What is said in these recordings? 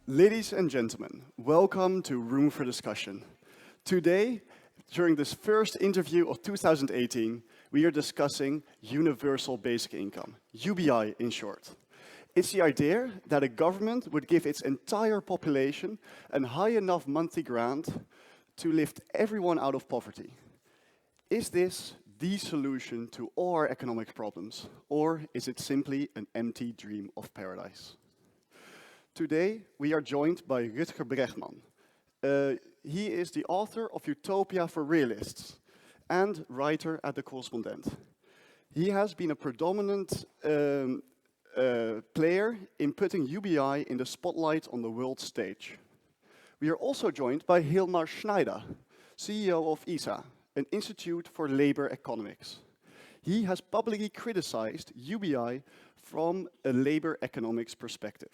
Ladies and gentlemen, welcome to Room for Discussion. Today, during this first interview of 2018, we are discussing Universal Basic Income, UBI in short. It's the idea that a government would give its entire population a high enough monthly grant to lift everyone out of poverty. Is this the solution to all our economic problems, or is it simply an empty dream of paradise? Today, we are joined by Rutger Bregman. He is the author of Utopia for Realists and writer at The Correspondent. He has been a predominant player in putting UBI in the spotlight on the world stage. We are also joined by Hilmar Schneider, CEO of ISA, an Institute for Labor Economics. He has publicly criticized UBI from a labor economics perspective.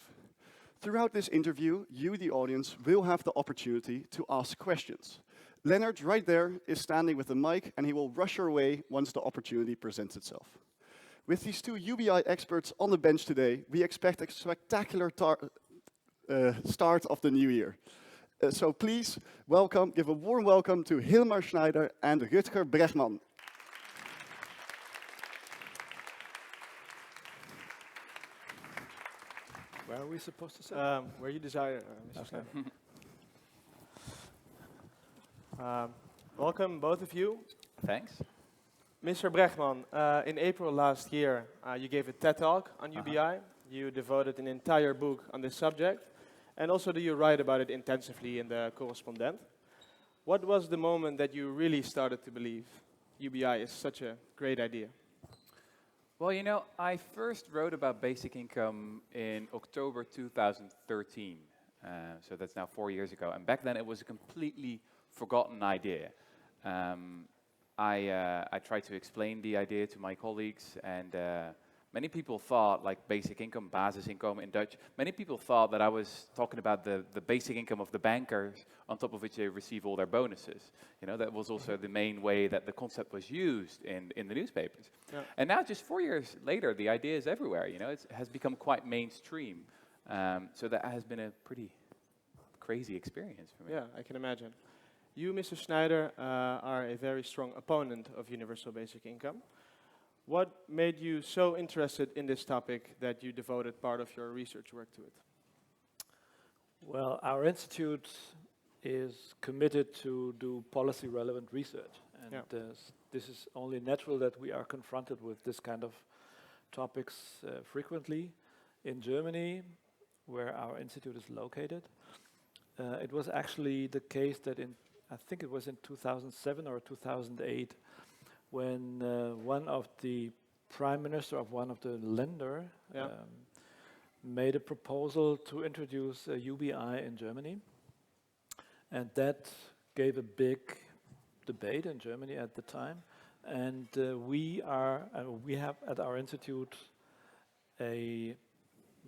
Throughout this interview, you, the audience, will have the opportunity to ask questions. Leonard, right there, is standing with the mic, and he will rush your way once the opportunity presents itself. With these two UBI experts on the bench today, we expect a spectacular start of the new year. So please give a warm welcome to Hilmar Schneider and Rutger Bregman. Where are we supposed to sit? Where you desire, Mr. Schneider. Welcome, both of you. Thanks. Mr. Bregman, in April last year, you gave a TED Talk on UBI. You devoted an entire book on this subject. And also do you write about it intensively in The Correspondent. What was the moment that you really started to believe UBI is such a great idea? Well, you know, I first wrote about basic income in October 2013. So that's now 4 years ago. And back then it was a completely forgotten idea. I tried to explain the idea to my colleagues, and many people thought, like basic income, basisinkomen in Dutch, many people thought that I was talking about the basic income of the bankers on top of which they receive all their bonuses. You know, that was also the main way that the concept was used in the newspapers. Yeah. And now, just 4 years later, the idea is everywhere. You know, it has become quite mainstream. So that has been a pretty crazy experience for me. Yeah, I can imagine. You, Mr. Schneider, are a very strong opponent of universal basic income. What made you so interested in this topic that you devoted part of your research work to it? Well, our institute is committed to do policy-relevant research. And this is only natural that we are confronted with this kind of topics frequently. In Germany, where our institute is located, it was actually the case that I think it was in 2007 or 2008, when one of the prime minister of one of the Länder made a proposal to introduce a UBI in Germany. And that gave a big debate in Germany at the time. And we have at our institute a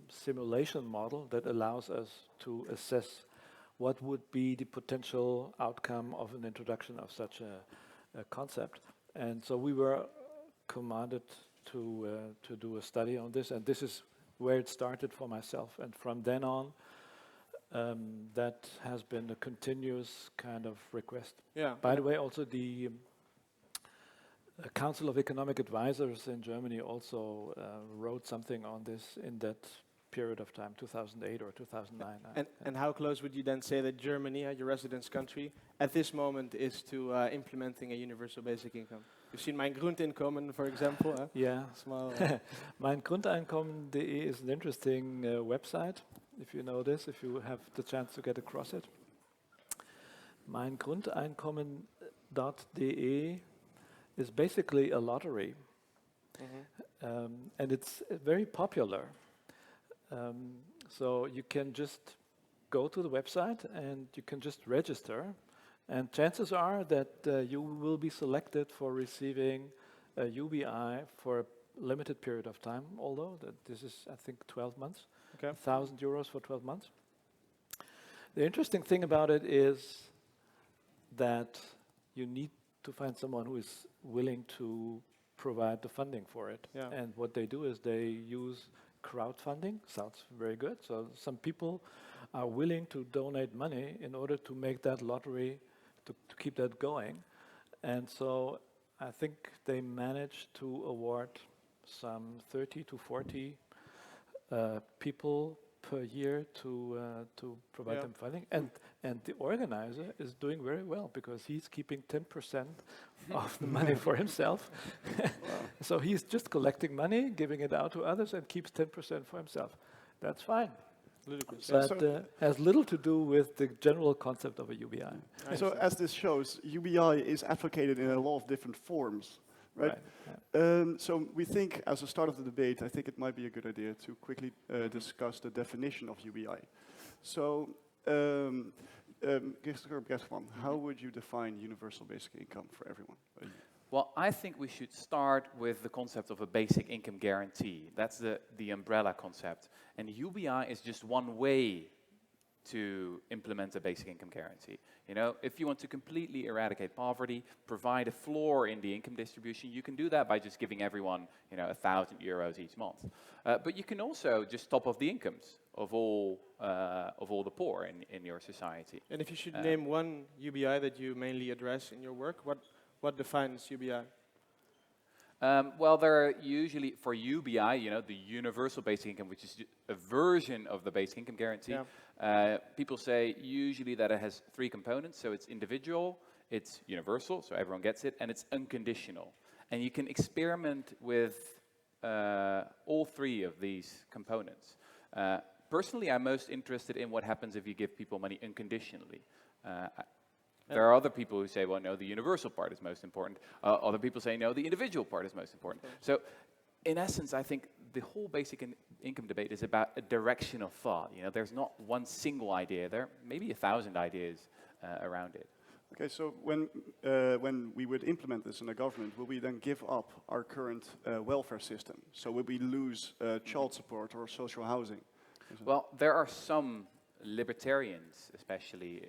simulation model that allows us to assess what would be the potential outcome of an introduction of such a concept. And so we were commanded to do a study on this, and this is where it started for myself. And from then on, that has been a continuous kind of request. Yeah. By the way, also the Council of Economic Advisors in Germany also wrote something on this in that period of time, 2008 or 2009. And how close would you then say that Germany, your residence country, at this moment is to implementing a universal basic income? You've seen Mein Grundeinkommen, for example. Yeah. Small. Mein Grundeinkommen.de is an interesting website, if you know this, if you have the chance to get across it. Mein Grundeinkommen.de is basically a lottery. And it's very popular. So you can just go to the website and you can just register, and chances are that you will be selected for receiving a UBI for a limited period of time, although this is, I think, 12 months, 1,000 euros for 12 months. The interesting thing about it is that you need to find someone who is willing to provide the funding for it. Yeah. And what they do is they use crowdfunding. Sounds very good. So some people are willing to donate money in order to make that lottery, to keep that going. And so I think they managed to award some 30 to 40 people per year to provide them funding. And the organizer is doing very well because he's keeping 10% of the money for himself. So he's just collecting money, giving it out to others, and keeps 10% for himself. That's fine. Ludicrous. But has little to do with the general concept of a UBI. So as this shows, UBI is advocated in a lot of different forms, right? So we think, as a start of the debate, I think it might be a good idea to quickly discuss the definition of UBI. So, Rutger Bregman, how would you define universal basic income for everyone? Well, I think we should start with the concept of a basic income guarantee. That's the umbrella concept. And UBI is just one way to implement a basic income guarantee. You know, if you want to completely eradicate poverty, provide a floor in the income distribution, you can do that by just giving everyone, you know, €1,000 each month. But you can also just top off the incomes of all the poor in your society. And if you should name one UBI that you mainly address in your work, what defines UBI? Well, there are usually, for UBI, you know, the universal basic income, which is a version of the basic income guarantee. People say usually that it has three components. So it's individual, it's universal, so everyone gets it, and it's unconditional. And you can experiment with all three of these components. Personally, I'm most interested in what happens if you give people money unconditionally. There are other people who say, well, no, the universal part is most important. Other people say, no, the individual part is most important. So, in essence, I think the whole basic income debate is about a direction of thought. You know, there's not one single idea. There are maybe 1,000 ideas around it. Okay, so when we would implement this in the government, will we then give up our current welfare system? So will we lose child support or social housing? Well, there are some libertarians, especially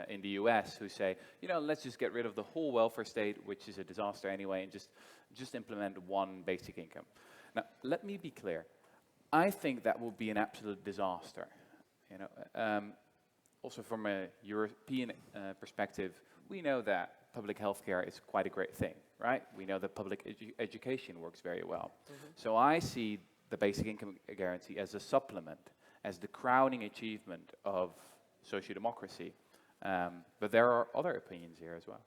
in the US, who say, you know, let's just get rid of the whole welfare state, which is a disaster anyway, and just implement one basic income. Now, let me be clear. I think that would be an absolute disaster. You know, also from a European perspective, we know that public healthcare is quite a great thing, right? We know that public education works very well. So I see the basic income guarantee as a supplement, as the crowning achievement of social democracy. But there are other opinions here as well.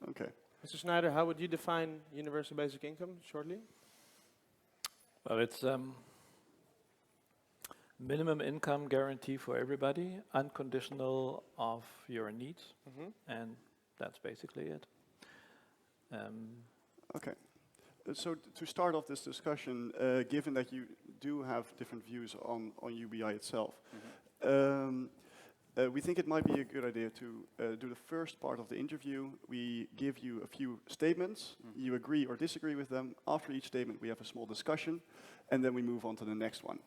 Okay. Mr. Schneider, how would you define universal basic income, shortly? Well, it's minimum income guarantee for everybody, unconditional of your needs, and that's basically it. Okay. So to start off this discussion, given that you do have different views on UBI itself, we think it might be a good idea to do the first part of the interview. We give you a few statements. You agree or disagree with them. After each statement, we have a small discussion, and then we move on to the next one.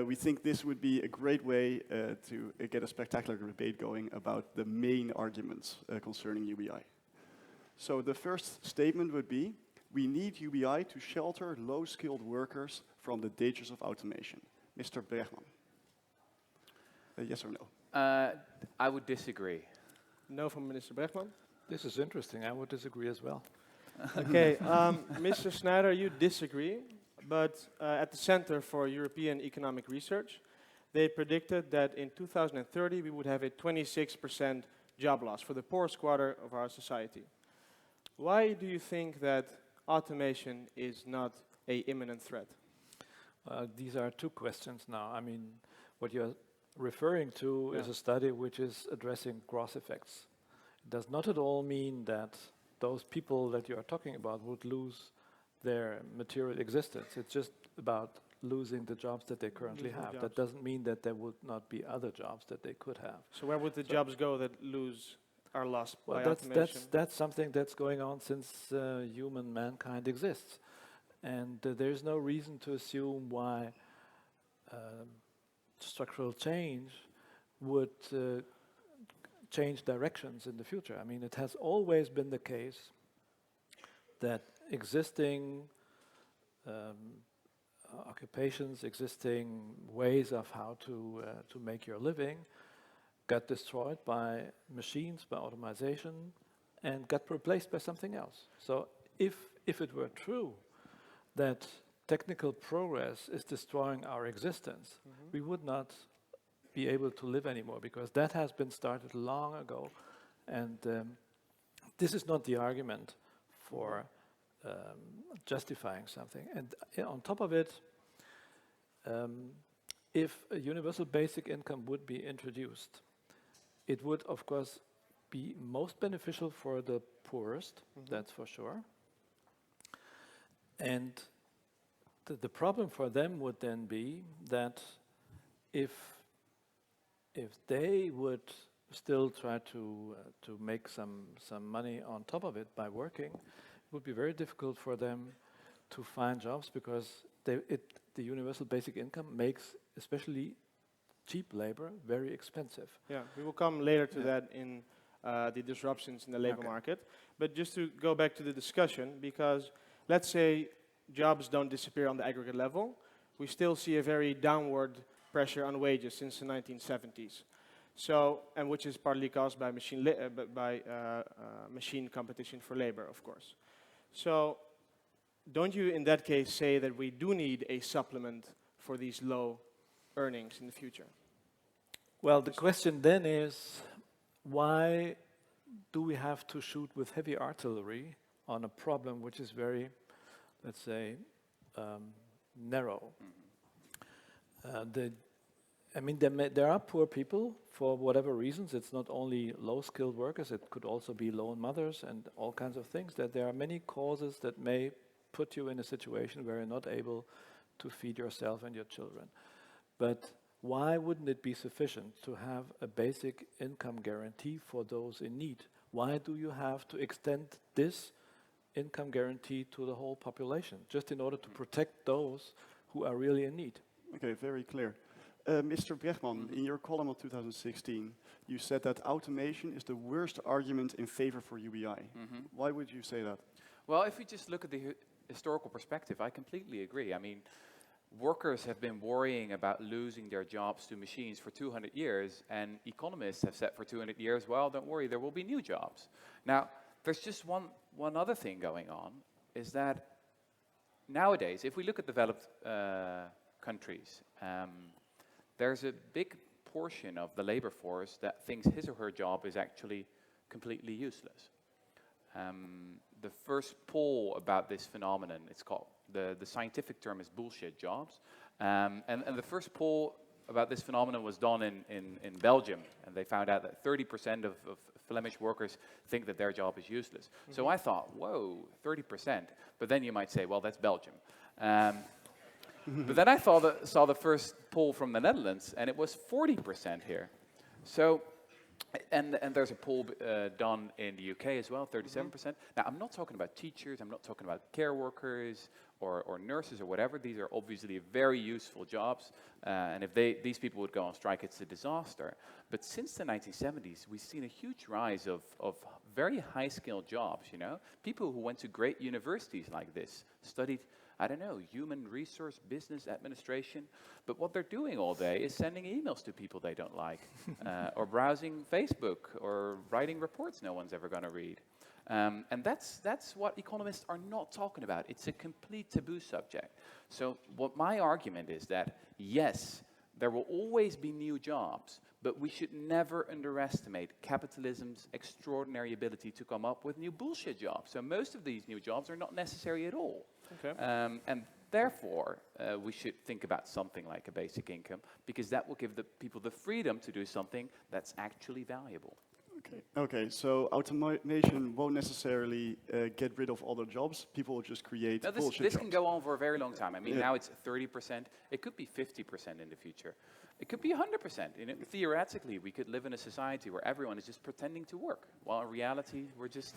We think this would be a great way to get a spectacular debate going about the main arguments concerning UBI. So the first statement would be, we need UBI to shelter low-skilled workers from the dangers of automation. Mr. Bregman. Yes or no? I would disagree. No from Minister Bregman. This is interesting. I would disagree as well. Okay, Mr. Schneider, you disagree, but at the Center for European Economic Research, they predicted that in 2030 we would have a 26% job loss for the poorest quarter of our society. Why do you think that automation is not an imminent threat? These are two questions now. I mean, what you're referring to is a study which is addressing gross effects. It does not at all mean that those people that you are talking about would lose their material existence. It's just about losing the jobs that they currently have. That doesn't mean that there would not be other jobs that they could have. So where would the jobs go that are lost by automation? That's something that's going on since mankind exists. And there's no reason to assume why structural change would change directions in the future. I mean, it has always been the case that existing occupations, existing ways of how to make your living, got destroyed by machines, by automation, and got replaced by something else. So if it were true that technical progress is destroying our existence, we would not be able to live anymore, because that has been started long ago. And this is not the argument for justifying something. And on top of it, if a universal basic income would be introduced, it would, of course, be most beneficial for the poorest, that's for sure. And the problem for them would then be that if they would still try to make some money on top of it by working, it would be very difficult for them to find jobs, because the universal basic income makes especially cheap labor very expensive. Yeah, we will come later to that in the disruptions in the labor market. But just to go back to the discussion, because let's say jobs don't disappear on the aggregate level, we still see a very downward pressure on wages since the 1970s. So, and which is partly caused by machine competition for labor, of course. So, don't you in that case say that we do need a supplement for these low earnings in the future? Well, the question then is, why do we have to shoot with heavy artillery on a problem which is very, let's say, narrow? There are poor people for whatever reasons. It's not only low-skilled workers, it could also be lone mothers and all kinds of things, that there are many causes that may put you in a situation where you're not able to feed yourself and your children. But why wouldn't it be sufficient to have a basic income guarantee for those in need? Why do you have to extend this income guarantee to the whole population, just in order to protect those who are really in need? Okay, very clear. Mr. Bregman, in your column of 2016, you said that automation is the worst argument in favor for UBI. Why would you say that? Well, if you just look at the historical perspective, I completely agree. I mean, workers have been worrying about losing their jobs to machines for 200 years, and economists have said for 200 years, well, don't worry, there will be new jobs. Now, there's just one other thing going on, is that nowadays, if we look at developed countries, there's a big portion of the labor force that thinks his or her job is actually completely useless. The first poll about this phenomenon, it's called, the scientific term is bullshit jobs. And the first poll about this phenomenon was done in Belgium, and they found out that 30% of Flemish workers think that their job is useless. So I thought, whoa, 30%. But then you might say, well, that's Belgium. But then I saw the first poll from the Netherlands, and it was 40% here. So, and there's a poll done in the UK as well, 37%. Now, I'm not talking about teachers, I'm not talking about care workers or nurses or whatever. These are obviously very useful jobs, and if these people would go on strike, it's a disaster. But since the 1970s, we've seen a huge rise of very high-skilled jobs, you know? People who went to great universities like this, studied, I don't know, human resource, business administration, but what they're doing all day is sending emails to people they don't like, or browsing Facebook, or writing reports no one's ever going to read. And that's what economists are not talking about. It's a complete taboo subject. So what my argument is that, yes, there will always be new jobs, but we should never underestimate capitalism's extraordinary ability to come up with new bullshit jobs. So most of these new jobs are not necessary at all. Okay. And therefore, we should think about something like a basic income, because that will give the people the freedom to do something that's actually valuable. Okay, so automation won't necessarily get rid of other jobs. People will just create bullshit jobs. This can go on for a very long time. I mean, now it's 30%. It could be 50% in the future. It could be 100%. You know, theoretically, we could live in a society where everyone is just pretending to work, while in reality, we're just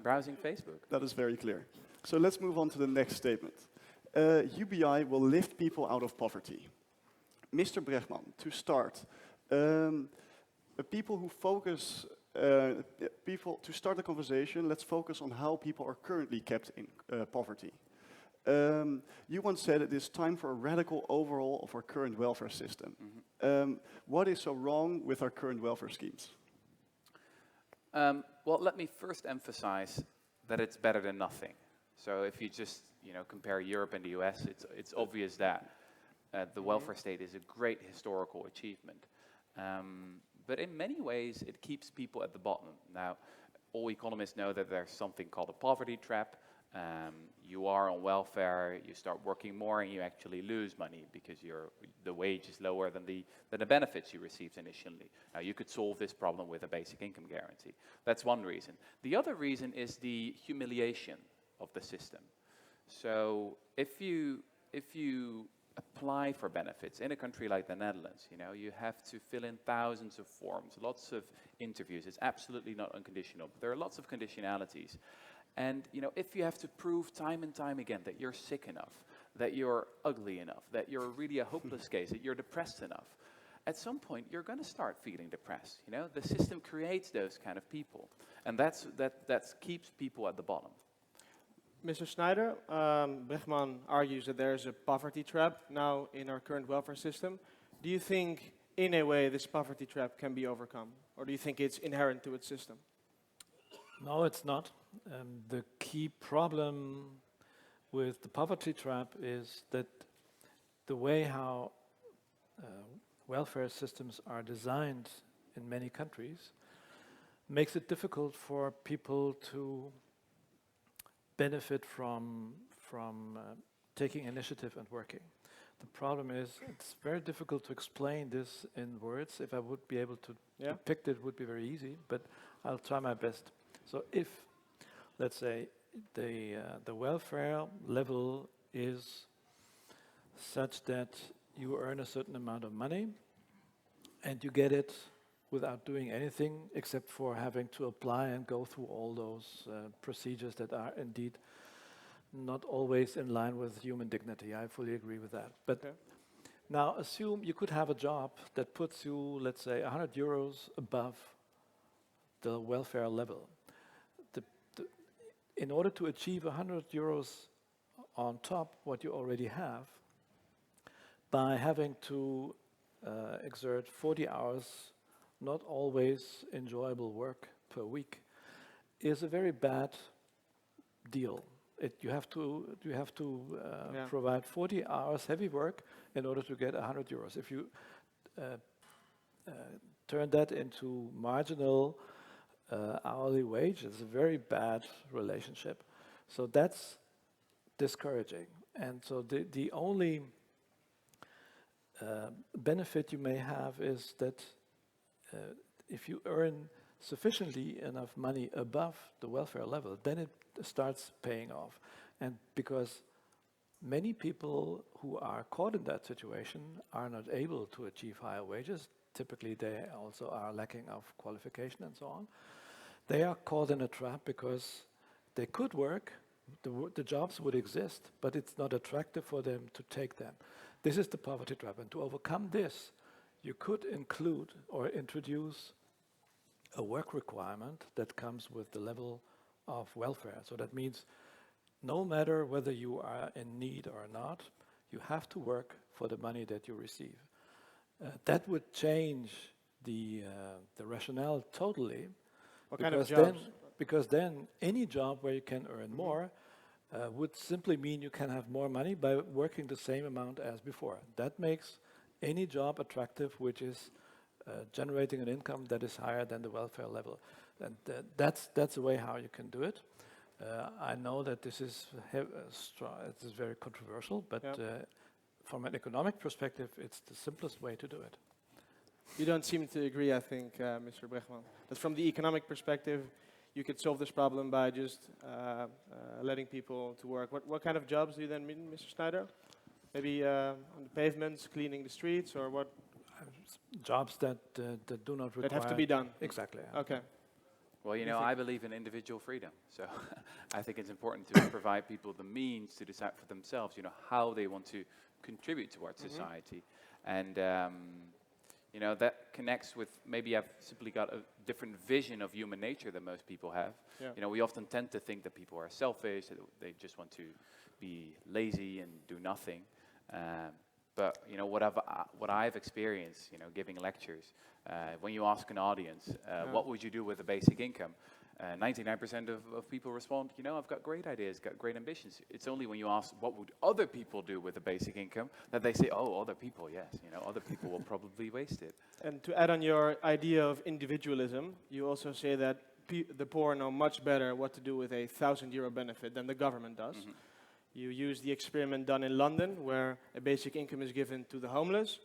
browsing Facebook. That is very clear. So let's move on to the next statement. UBI will lift people out of poverty. Mr. Bregman, to start, people who focus, to start the conversation, let's focus on how people are currently kept in poverty. You once said it is time for a radical overhaul of our current welfare system. What is so wrong with our current welfare schemes? Well, let me first emphasize that it's better than nothing. So if you just compare Europe and the US, it's obvious that the welfare state is a great historical achievement. But in many ways, it keeps people at the bottom. Now, all economists know that there's something called a poverty trap. You are on welfare, you start working more, and you actually lose money because the wage is lower than the benefits you received initially. Now, you could solve this problem with a basic income guarantee. That's one reason. The other reason is the humiliation of the system. So if you apply for benefits in a country like the Netherlands, you have to fill in thousands of forms, lots of interviews. It's absolutely not unconditional, but there are lots of conditionalities. And if you have to prove time and time again that you're sick enough, that you're ugly enough, that you're really a hopeless case, that you're depressed enough, at some point you're going to start feeling depressed. The system creates those kind of people, and that keeps people at the bottom. Mr. Schneider, Bregman argues that there's a poverty trap now in our current welfare system. Do you think, in a way, this poverty trap can be overcome? Or do you think it's inherent to its system? No, it's not. The key problem with the poverty trap is that the way how welfare systems are designed in many countries makes it difficult for people to benefit from taking initiative and working. The problem is it's very difficult to explain this in words. If I would be able to depict it, would be very easy, but I'll try my best. So if, let's say, the welfare level is such that you earn a certain amount of money and you get it without doing anything except for having to apply and go through all those procedures that are indeed not always in line with human dignity. I fully agree with that. But now assume you could have a job that puts you, let's say, 100 euros above the welfare level. In order to achieve 100 euros on top what you already have, by having to exert 40 hours, not always enjoyable work per week, is a very bad deal. You have to provide 40 hours heavy work in order to get 100 euros. If you turn that into marginal hourly wage, it's a very bad relationship. So that's discouraging. And so the only benefit you may have is that if you earn sufficiently enough money above the welfare level, then it starts paying off. And because many people who are caught in that situation are not able to achieve higher wages, typically they also are lacking of qualification and so on, they are caught in a trap because they could work, the jobs would exist, but it's not attractive for them to take them. This is the poverty trap, and to overcome this, you could include or introduce a work requirement that comes with the level of welfare. So that means no matter whether you are in need or not, you have to work for the money that you receive. That would change the rationale totally. What kind of jobs? Because then any job where you can earn more would simply mean you can have more money by working the same amount as before. That makes any job attractive which is generating an income that is higher than the welfare level. And that's the way how you can do it. I know that this is it is very controversial, but from an economic perspective, it's the simplest way to do it. You don't seem to agree, I think, Mr. Bregman. That from the economic perspective, you could solve this problem by just letting people to work. What kind of jobs do you then mean, Mr. Schneider? Maybe on the pavements, cleaning the streets, or what? Jobs that do not require... That have to be done. Exactly. Okay. Well, I believe in individual freedom. So I think it's important to provide people the means to decide for themselves, how they want to contribute towards society. And, You know, that connects with maybe I've simply got a different vision of human nature than most people have. Yeah. You know, we often tend to think that people are selfish, that they just want to be lazy and do nothing. But you know, what I've experienced, you know, giving lectures, when you ask an audience, what would you do with a basic income? 99% of people respond, you know, I've got great ideas, got great ambitions. It's only when you ask, what would other people do with a basic income, that they say, oh, other people, yes, you know, other people will probably waste it. And to add on your idea of individualism, you also say that the poor know much better what to do with a €1,000 benefit than the government does. Mm-hmm. You use the experiment done in London, where a basic income is given to the homeless,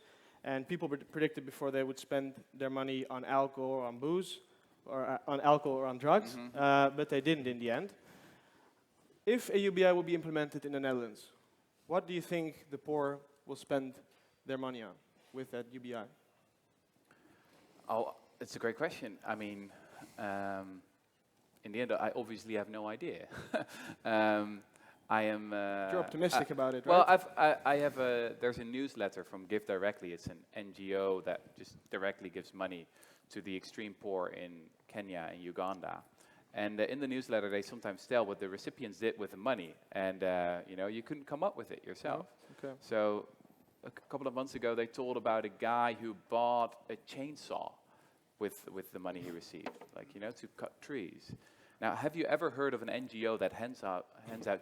and people predicted before they would spend their money on alcohol or on booze, or on alcohol or on drugs, but they didn't in the end. If a UBI will be implemented in the Netherlands, what do you think the poor will spend their money on with that UBI? Oh, it's a great question. I mean, in the end, I obviously have no idea. I am. You're optimistic about it, well, right? I have there's a newsletter from Give Directly. It's an NGO that just directly gives money to the extreme poor in Kenya and Uganda. And in the newsletter, they sometimes tell what the recipients did with the money, and you know, you couldn't come up with it yourself. Okay. So a couple of months ago, they told about a guy who bought a chainsaw with the money he received, like, you know, to cut trees. Now, have you ever heard of an NGO that hands out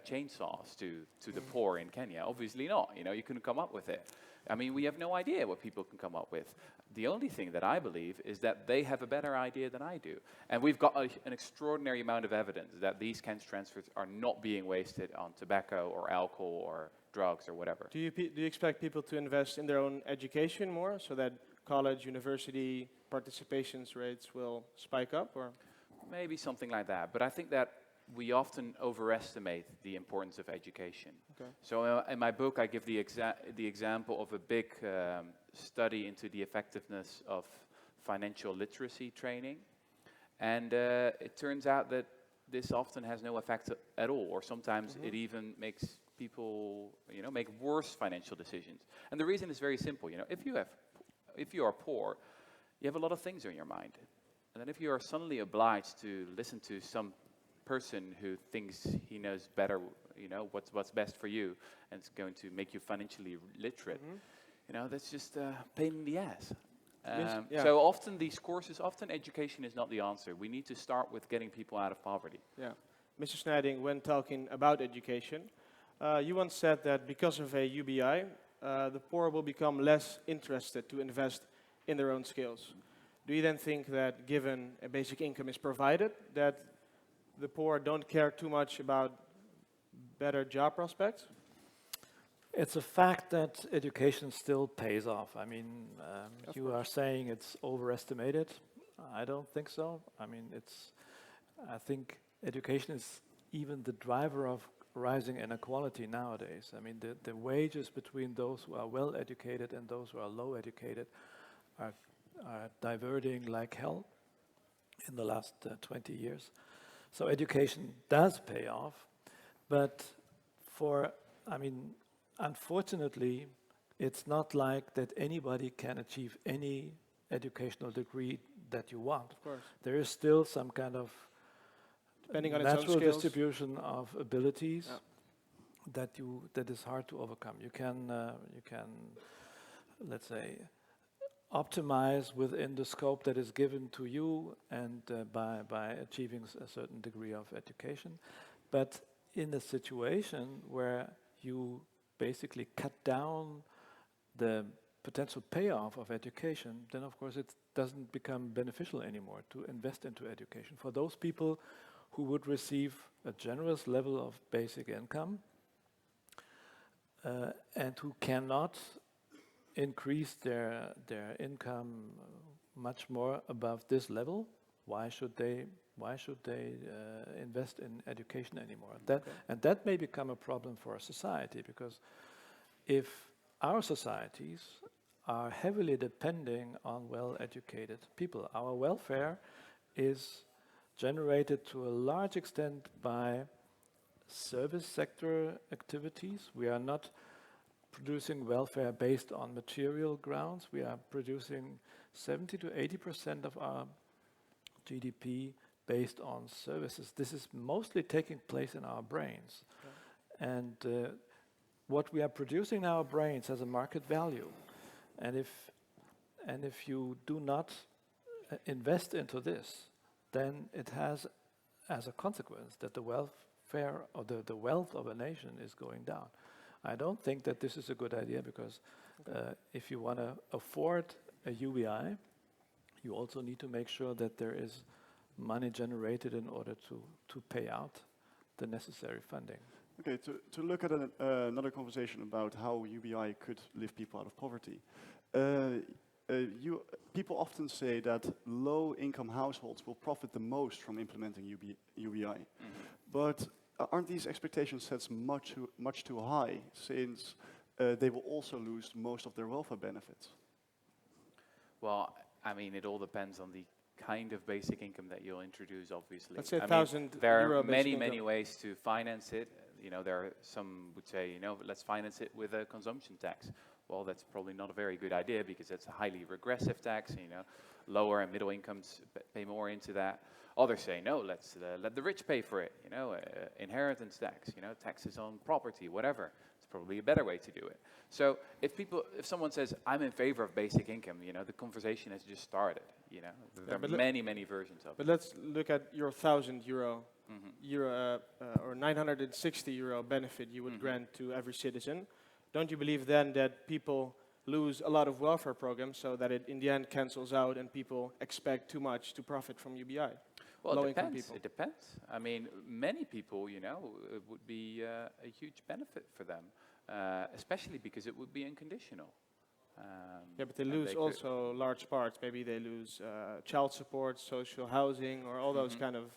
chainsaws to the poor in Kenya? Obviously not. You know, you couldn't come up with it. I mean, we have no idea what people can come up with. The only thing that I believe is that they have a better idea than I do. And we've got an extraordinary amount of evidence that these cash transfers are not being wasted on tobacco or alcohol or drugs or whatever. Do you expect people to invest in their own education more, so that college, university participation rates will spike up, or? Maybe something like that. But I think that we often overestimate the importance of education. Okay. So in my book, I give the example of a big study into the effectiveness of financial literacy training. And it turns out that this often has no effect at all, or sometimes it even makes people, you know, make worse financial decisions. And the reason is very simple. You know, if you are poor, you have a lot of things on your mind. And then if you are suddenly obliged to listen to some person who thinks he knows better, you know, what's best for you, and it's going to make you financially literate, you know, that's just a pain in the ass. So often these courses, education is not the answer. We need to start with getting people out of poverty. Yeah. Mr. Schneider, when talking about education, you once said that because of a UBI, the poor will become less interested to invest in their own skills. Do you then think that given a basic income is provided, that the poor don't care too much about better job prospects? It's a fact that education still pays off. I mean, you are saying it's overestimated. I don't think so. I mean, I think education is even the driver of rising inequality nowadays. I mean, the wages between those who are well educated and those who are low educated are diverting like hell in the last 20 years. So education does pay off, but unfortunately, it's not like that anybody can achieve any educational degree that you want. Of course. There is still some kind of Depending on its own natural skills. distribution of abilities that is hard to overcome. You can let's say, optimize within the scope that is given to you, and by achieving a certain degree of education. But in a situation where you basically cut down the potential payoff of education, then of course it doesn't become beneficial anymore to invest into education. For those people who would receive a generous level of basic income and who cannot increase their income much more above this level, why should they invest in education anymore? And that may become a problem for a society, because if our societies are heavily depending on well-educated people, our welfare is generated to a large extent by service sector activities. We are not producing welfare based on material grounds. We are producing 70 to 80% of our GDP based on services. This is mostly taking place in our brains. And what we are producing in our brains has a market value. And if you do not invest into this, then it has as a consequence that the welfare or the wealth of a nation is going down. I don't think that this is a good idea because if you want to afford a UBI, you also need to make sure that there is money generated in order to pay out the necessary funding. Okay, to look at another conversation about how UBI could lift people out of poverty. People often say that low-income households will profit the most from implementing UBI. But aren't these expectations set much too high, since they will also lose most of their welfare benefits? Well, I mean, it all depends on the kind of basic income that you'll introduce, obviously. Let's say I mean, €1,000 there are basic many income. ways to finance it. You know, there are some would say, you know, let's finance it with a consumption tax. Well, that's probably not a very good idea because it's a highly regressive tax. You know, lower and middle incomes pay more into that. Others say, no, let's let the rich pay for it. You know, inheritance tax. You know, taxes on property, whatever. It's probably a better way to do it. So if someone says, I'm in favor of basic income, you know, the conversation has just started. You know, there are many versions of it. But let's look at your €1,000 or €960 benefit you would grant to every citizen. Don't you believe then that people lose a lot of welfare programs so that it in the end cancels out and people expect too much to profit from UBI? Well, it Low-income depends. people. It depends. I mean, many people, you know, it would be a huge benefit for them, especially because it would be unconditional. Yeah, but they and lose could- also large parts. Maybe they lose child support, social housing, or all those kind of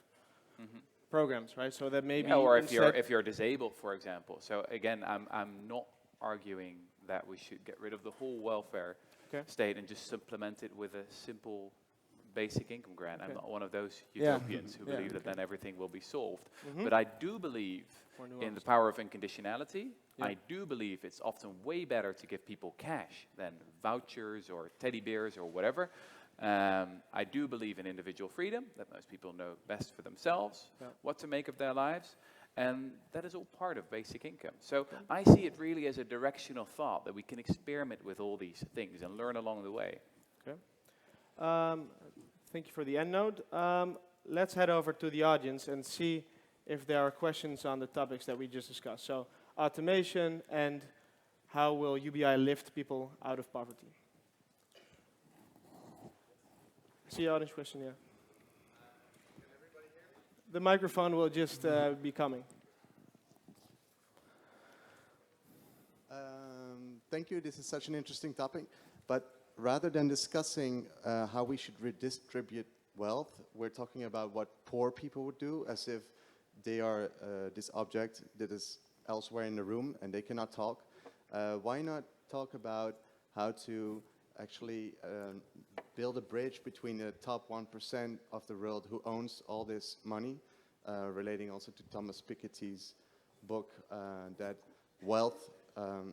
programs, right? So that maybe Yeah, or instead if you're disabled, for example. So again, I'm not arguing that we should get rid of the whole welfare state and just supplement it with a simple basic income grant. I'm not one of those utopians who believe that then everything will be solved. But I do believe in the power of unconditionality. I do believe it's often way better to give people cash than vouchers or teddy bears or whatever. I do believe in individual freedom, that most people know best for themselves what to make of their lives. And that is all part of basic income. So I see it really as a directional thought that we can experiment with all these things and learn along the way. Okay. Thank you for the end note. Let's head over to the audience and see if there are questions on the topics that we just discussed. So automation and how will UBI lift people out of poverty? See audience question, yeah. The microphone will just be coming. Thank you. This is such an interesting topic. But rather than discussing how we should redistribute wealth, we're talking about what poor people would do, as if they are this object that is elsewhere in the room and they cannot talk. Why not talk about how to actually build a bridge between the top 1% of the world who owns all this money, relating also to Thomas Piketty's book, that wealth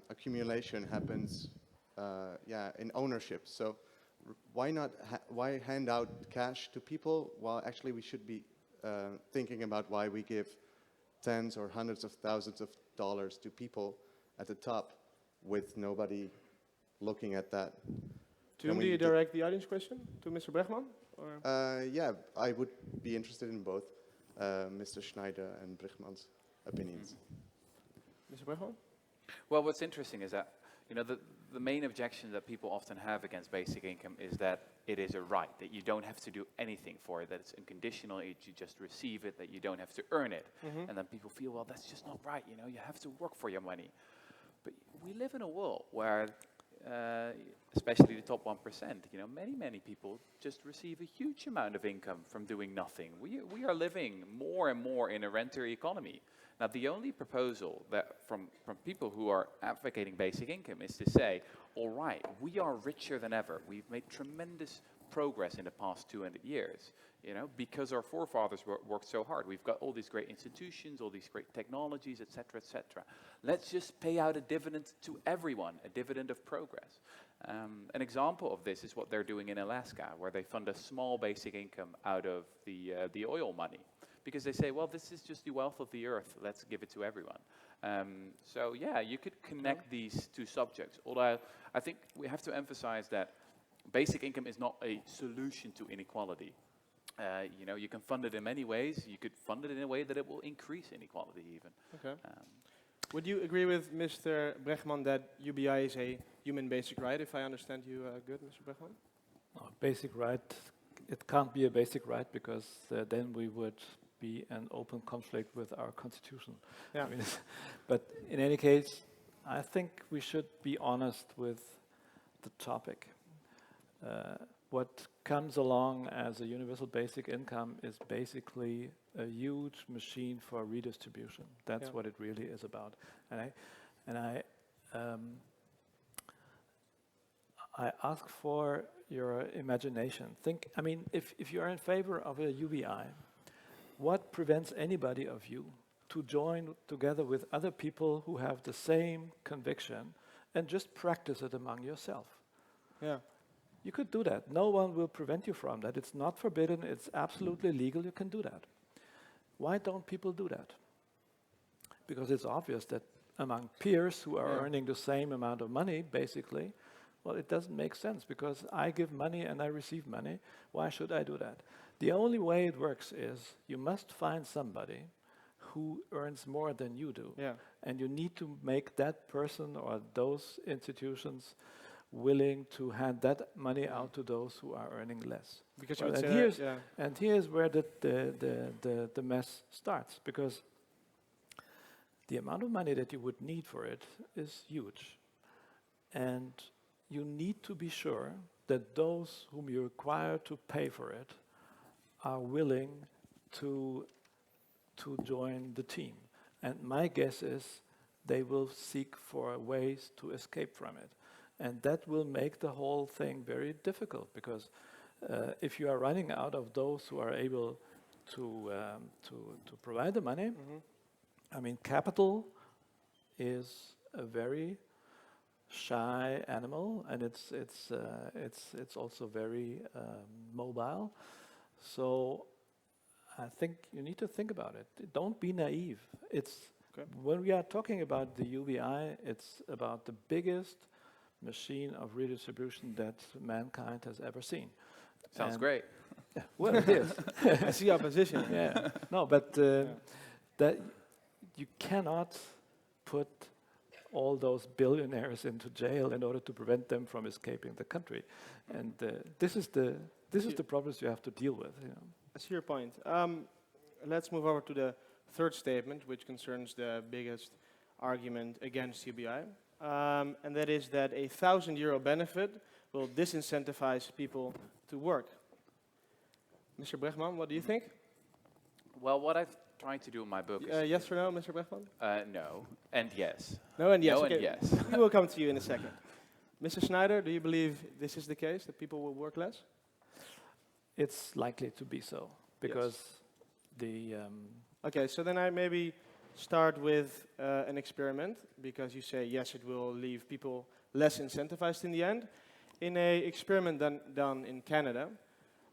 accumulation happens in ownership. So why hand out cash to people while actually we should be thinking about why we give tens or hundreds of thousands of dollars to people at the top with nobody looking at that. To whom do you direct the audience question? To Mr. Bregman? Or? Yeah, I would be interested in both Mr. Schneider and Bregman's opinions. Mr. Bregman? Well, what's interesting is that, you know, the main objection that people often have against basic income is that it is a right, that you don't have to do anything for it, that it's unconditional, that you just receive it, that you don't have to earn it. And then people feel, well, that's just not right, you know, you have to work for your money. But we live in a world where, especially the top 1%, you know, many people just receive a huge amount of income from doing nothing. We are living more and more in a rentier economy. Now, the only proposal that from people who are advocating basic income is to say, all right, we are richer than ever. We've made tremendous progress in the past 200 years, you know, because our forefathers worked so hard. We've got all these great institutions, all these great technologies, et cetera, et cetera. Let's just pay out a dividend to everyone, a dividend of progress. An example of this is what they're doing in Alaska, where they fund a small basic income out of the oil money. Because they say, well, this is just the wealth of the earth, let's give it to everyone. So yeah, you could connect these two subjects. Although I think we have to emphasize that basic income is not a solution to inequality. You know, you can fund it in many ways. You could fund it in a way that it will increase inequality even. Okay. Would you agree with Mr. Bregman that UBI is a human basic right, if I understand you good, Mr. Bregman? Basic right, it can't be a basic right because then we would be an open conflict with our constitution. Yeah. I mean, but in any case, I think we should be honest with the topic. What comes along as a universal basic income is basically a huge machine for redistribution. That's what it really is about. And I ask for your imagination. Think, I mean, if you are in favor of a UBI, what prevents anybody of you to join together with other people who have the same conviction and just practice it among yourself? Yeah. You could do that. No one will prevent you from that. It's not forbidden. It's absolutely legal. You can do that. Why don't people do that? Because it's obvious that among peers who are earning the same amount of money, basically, well, it doesn't make sense because I give money and I receive money. Why should I do that? The only way it works is you must find somebody who earns more than you do. Yeah. And you need to make that person or those institutions willing to hand that money out to those who are earning less. Because Well, you would and say here's and here's where the mess starts, because the amount of money that you would need for it is huge. And you need to be sure that those whom you require to pay for it are willing to join the team. And my guess is they will seek for ways to escape from it. And that will make the whole thing very difficult, because if you are running out of those who are able to provide the money, I mean, capital is a very shy animal, and it's also very mobile. So I think you need to think about it. Don't be naive. When we are talking about the UBI, it's about the biggest machine of redistribution that mankind has ever seen. Sounds great. Well, it is. I see opposition. Yeah. No, but that you cannot put all those billionaires into jail in order to prevent them from escaping the country, and this is the problems you have to deal with. You know. I see your point. Let's move over to the third statement, which concerns the biggest argument against UBI. And that is that a €1,000 benefit will disincentivize people to work. Mr. Bregman, what do you think? Well, what I've tried to do in my book is... Yes or no, Mr. Bregman? No, and yes. No and yes. No okay. and yes. We will come to you in a second. Mr. Schneider, do you believe this is the case, that people will work less? It's likely to be so, because the... Okay, so then I maybe start with an experiment, because you say, yes, it will leave people less incentivized in the end. In an experiment done in Canada,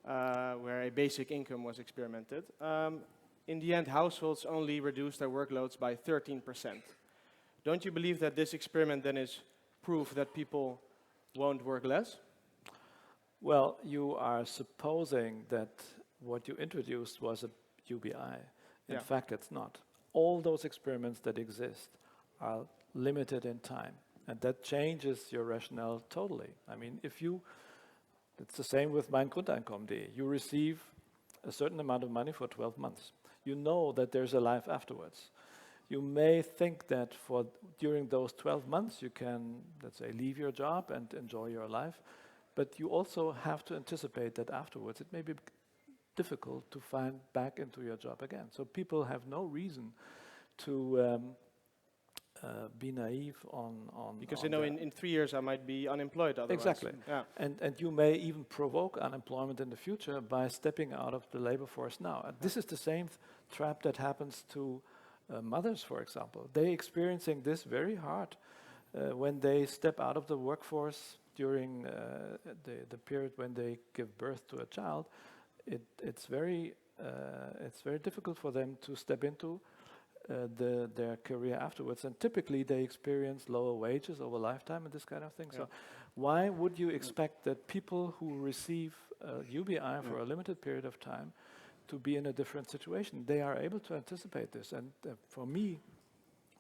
where a basic income was experimented, in the end, households only reduced their workloads by 13%. Don't you believe that this experiment then is proof that people won't work less? Well, you are supposing that what you introduced was a UBI. In fact, it's not. All those experiments that exist are limited in time, and that changes your rationale totally. I mean, it's the same with mein Grundeinkommen.de. You receive a certain amount of money for 12 months. You know that there's a life afterwards. You may think that during those 12 months you can, let's say, leave your job and enjoy your life, but you also have to anticipate that afterwards it may be difficult to find back into your job again. So people have no reason to be naive on because you know in 3 years I might be unemployed otherwise. Exactly. Yeah. And you may even provoke unemployment in the future by stepping out of the labor force now. This is the same trap that happens to mothers, for example. They're experiencing this very hard when they step out of the workforce during the period when they give birth to a child, it's very difficult for them to step into their career afterwards. And typically they experience lower wages over lifetime and this kind of thing. So why would you expect that people who receive UBI for a limited period of time to be in a different situation? They are able to anticipate this. And for me,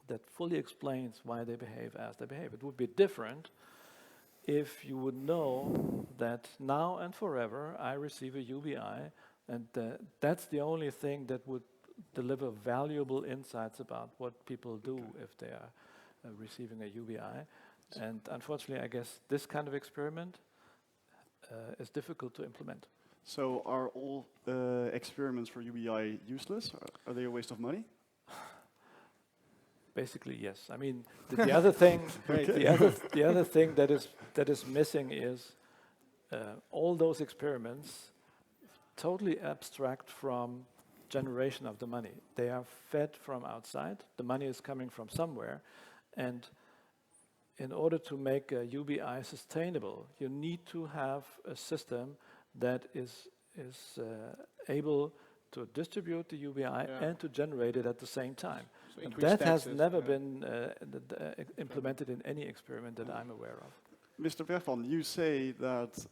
that fully explains why they behave as they behave. It would be different if you would know that now and forever I receive a UBI, and that's the only thing that would deliver valuable insights about what people do if they are receiving a UBI. And unfortunately, I guess this kind of experiment is difficult to implement. So are all experiments for UBI useless? Are they a waste of money? Basically, yes. I mean, the other thing, the other thing that is missing is all those experiments totally abstract from generation of the money. They are fed from outside. The money is coming from somewhere, and in order to make a UBI sustainable, you need to have a system that is able to distribute the UBI and to generate it at the same time. So And increase that has taxes, never been implemented in any experiment that I'm aware of. Mr. Bregman, you say that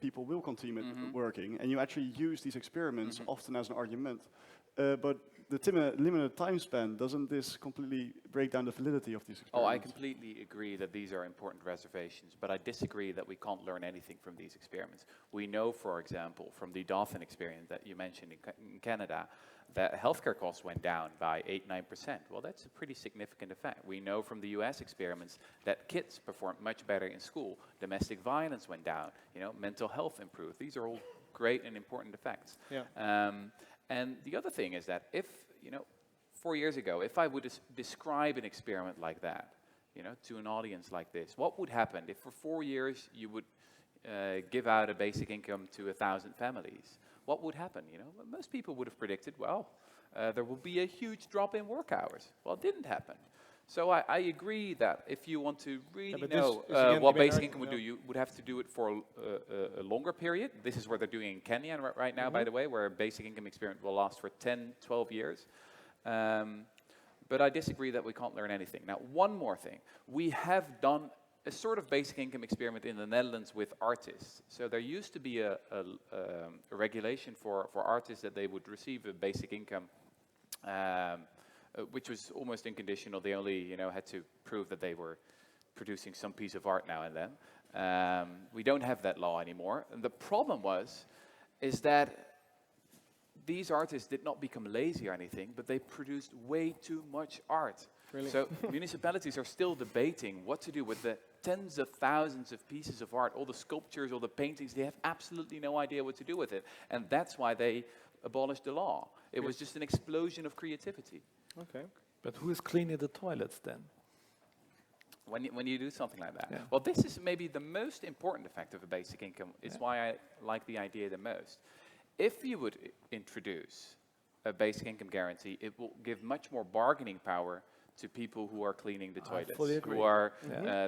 people will continue working, and you actually use these experiments often as an argument. But the limited time span, doesn't this completely break down the validity of these experiments? Oh, I completely agree that these are important reservations, but I disagree that we can't learn anything from these experiments. We know, for example, from the dolphin experiment that you mentioned in Canada, that healthcare costs went down by 8-9%. Well, that's a pretty significant effect. We know from the US experiments that kids performed much better in school. Domestic violence went down, mental health improved. These are all great and important effects. Yeah. And the other thing is that if, 4 years ago, if I would describe an experiment like that, to an audience like this, what would happen if for 4 years you would give out a basic income to 1,000 families? What would happen? Most people would have predicted, well, there will be a huge drop in work hours. Well, it didn't happen. So I agree that if you want to really know what basic income would do, you would have to do it for a longer period. This is what they're doing in Kenya right now, by the way, where a basic income experiment will last for 10, 12 years. But I disagree that we can't learn anything. Now, one more thing. We have done a sort of basic income experiment in the Netherlands with artists. So there used to be a regulation for artists that they would receive a basic income, which was almost unconditional. They only, had to prove that they were producing some piece of art now and then. We don't have that law anymore. And the problem is that these artists did not become lazy or anything, but they produced way too much art. Really? So municipalities are still debating what to do with the tens of thousands of pieces of art, all the sculptures, all the paintings. They have absolutely no idea what to do with it. And that's why they abolished the law. It was just an explosion of creativity. Okay. But who is cleaning the toilets then? When you do something like that. Yeah. Well, this is maybe the most important effect of a basic income. It's why I like the idea the most. If you would introduce a basic income guarantee, it will give much more bargaining power to people who are cleaning the toilets, fully agree. who are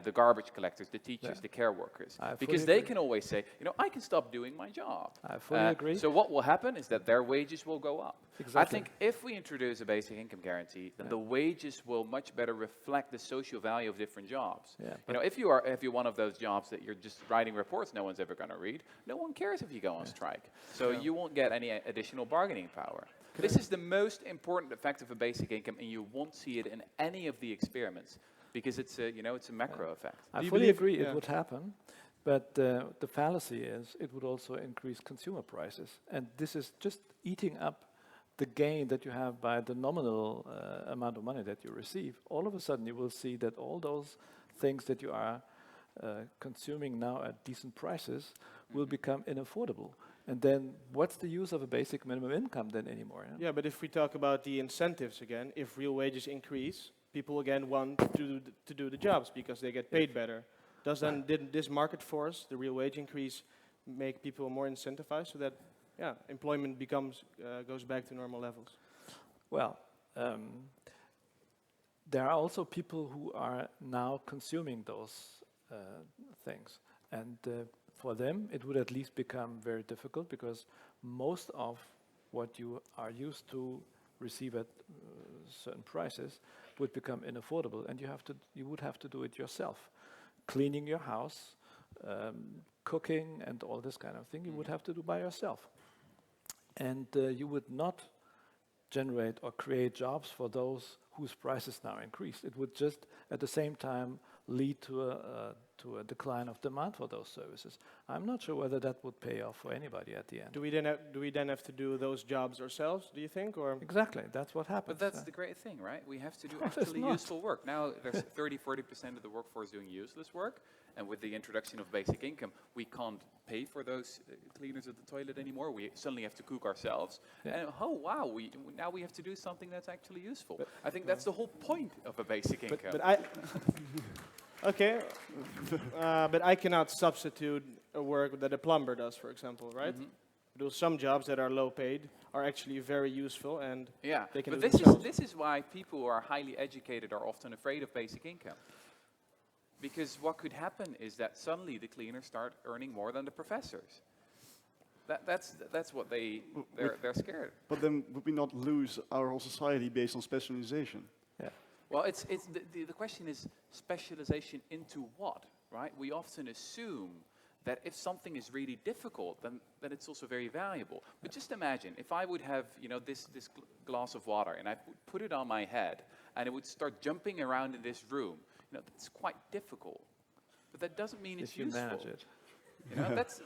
the garbage collectors, the teachers, the care workers. Because they can always say, I can stop doing my job. I fully agree. So what will happen is that their wages will go up. Exactly. I think if we introduce a basic income guarantee, then the wages will much better reflect the social value of different jobs. Yeah, If you're one of those jobs that you're just writing reports no one's ever going to read, no one cares if you go on strike. So you won't get any additional bargaining power. This is the most important effect of a basic income, and you won't see it in any of the experiments because it's a macro effect. I fully agree it would happen, but the fallacy is it would also increase consumer prices. And this is just eating up the gain that you have by the nominal amount of money that you receive. All of a sudden, you will see that all those things that you are consuming now at decent prices will become unaffordable. And then what's the use of a basic minimum income then anymore? Yeah, but if we talk about the incentives again, if real wages increase, people again want to do the jobs because they get paid better. Didn't this market force, the real wage increase, make people more incentivized so that employment goes back to normal levels? Well, there are also people who are now consuming those things. And for them, it would at least become very difficult because most of what you are used to receive at certain prices would become unaffordable, and you would have to do it yourself. Cleaning your house, cooking, and all this kind of thing, you would have to do by yourself. And you would not generate or create jobs for those whose prices now increase. It would just, at the same time, lead to a decline of demand for those services. I'm not sure whether that would pay off for anybody at the end. Do we then have to do those jobs ourselves, do you think? Or Exactly, that's what happens. But that's the great thing, right? We have to do No, it's actually not. useful work. Now there's 30-40% of the workforce doing useless work, and with the introduction of basic income, we can't pay for those cleaners of the toilet anymore. We suddenly have to cook ourselves. Yeah. And oh wow, now we have to do something that's actually useful. I think that's the whole point of a basic income. but I okay, but I cannot substitute a work that a plumber does, for example, right? Do some jobs that are low paid are actually very useful, and Yeah, they can but do themselves. this is why people who are highly educated are often afraid of basic income. Because what could happen is that suddenly the cleaners start earning more than the professors. That's what they're scared. But then would we not lose our whole society based on specialization? Yeah. Well, the question is specialization into what, right? We often assume that if something is really difficult, then it's also very valuable. But just imagine if I would have, this glass of water, and I would put it on my head, and it would start jumping around in this room. That's quite difficult. But that doesn't mean it's If you useful. manage it.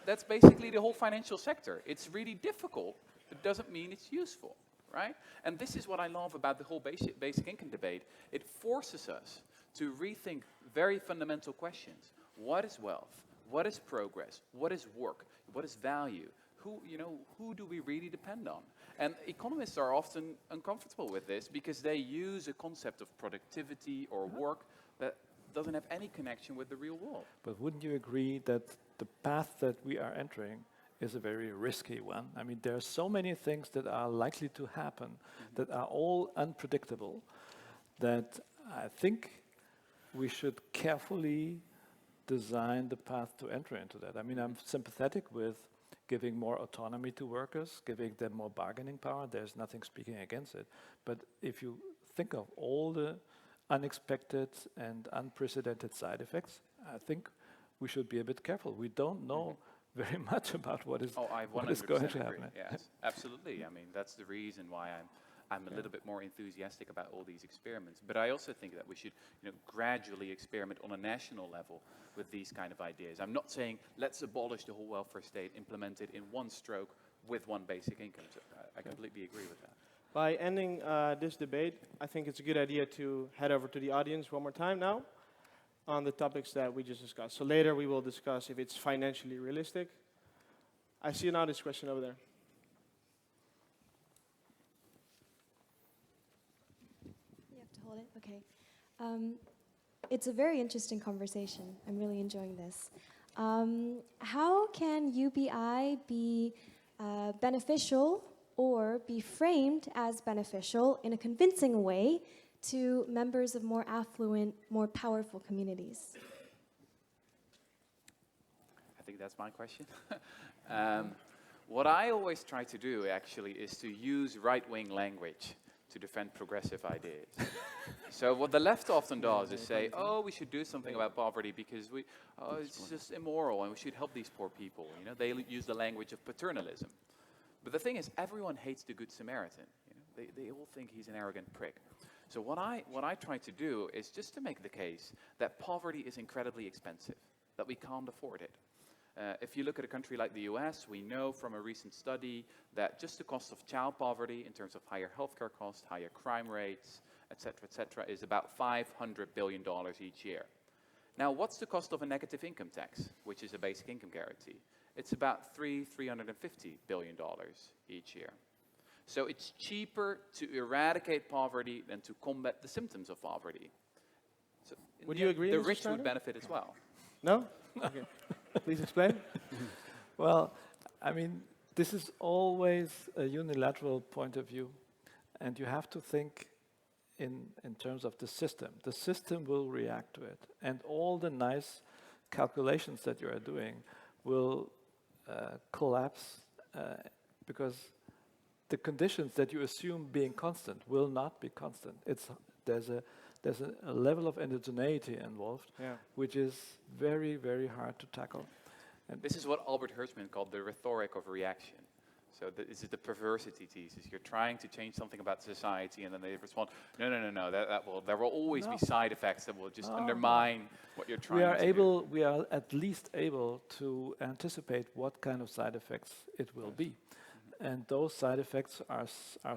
That's basically the whole financial sector. It's really difficult, but doesn't mean it's useful, right? And this is what I love about the whole basic income debate. It forces us to rethink very fundamental questions. What is wealth? What is progress? What is work? What is value? Who do we really depend on? And economists are often uncomfortable with this because they use a concept of productivity or work that doesn't have any connection with the real world. But wouldn't you agree that the path that we are entering is a very risky one? I mean, there are so many things that are likely to happen that are all unpredictable that I think we should carefully design the path to enter into that. I mean, I'm sympathetic with giving more autonomy to workers, giving them more bargaining power. There's nothing speaking against it. But if you think of all the unexpected and unprecedented side effects, I think we should be a bit careful. We don't know very much about what is I what is going to agree. happen. Yes, absolutely. I mean, that's the reason why I'm a little bit more enthusiastic about all these experiments. But I also think that we should, gradually experiment on a national level with these kind of ideas. I'm not saying let's abolish the whole welfare state, implement it in one stroke with one basic income. So I completely agree with that. By ending this debate, I think it's a good idea to head over to the audience one more time now on the topics that we just discussed. So later we will discuss if it's financially realistic. I see an audience question over there. You have to hold it? Okay. It's a very interesting conversation. I'm really enjoying this. How can UBI be beneficial or be framed as beneficial in a convincing way to members of more affluent, more powerful communities? I think that's my question. What I always try to do, actually, is to use right-wing language to defend progressive ideas. So what the left often does is say, we should do something about poverty because it's just immoral and we should help these poor people. They use the language of paternalism. But the thing is, everyone hates the Good Samaritan. They all think he's an arrogant prick. So what I try to do is just to make the case that poverty is incredibly expensive, that we can't afford it. If you look at a country like the US, we know from a recent study that just the cost of child poverty in terms of higher healthcare costs, higher crime rates, et cetera, is about $500 billion each year. Now, what's the cost of a negative income tax, which is a basic income guarantee? It's about $350 billion each year. So it's cheaper to eradicate poverty than to combat the symptoms of poverty. So Would you agree, the Mr. rich Schneider? would benefit as well. No? Okay. Please explain. Well, I mean, this is always a unilateral point of view, and you have to think in terms of the system. The system will react to it, and all the nice calculations that you are doing will collapse because the conditions that you assume being constant will not be constant. There's a level of endogeneity involved, which is very, very hard to tackle. And this is what Albert Hirschman called the rhetoric of reaction. So this is the perversity thesis. You're trying to change something about society, and then they respond, no. There will always be side effects that will just undermine what you're trying to do. We are at least able to anticipate what kind of side effects it will be, and those side effects are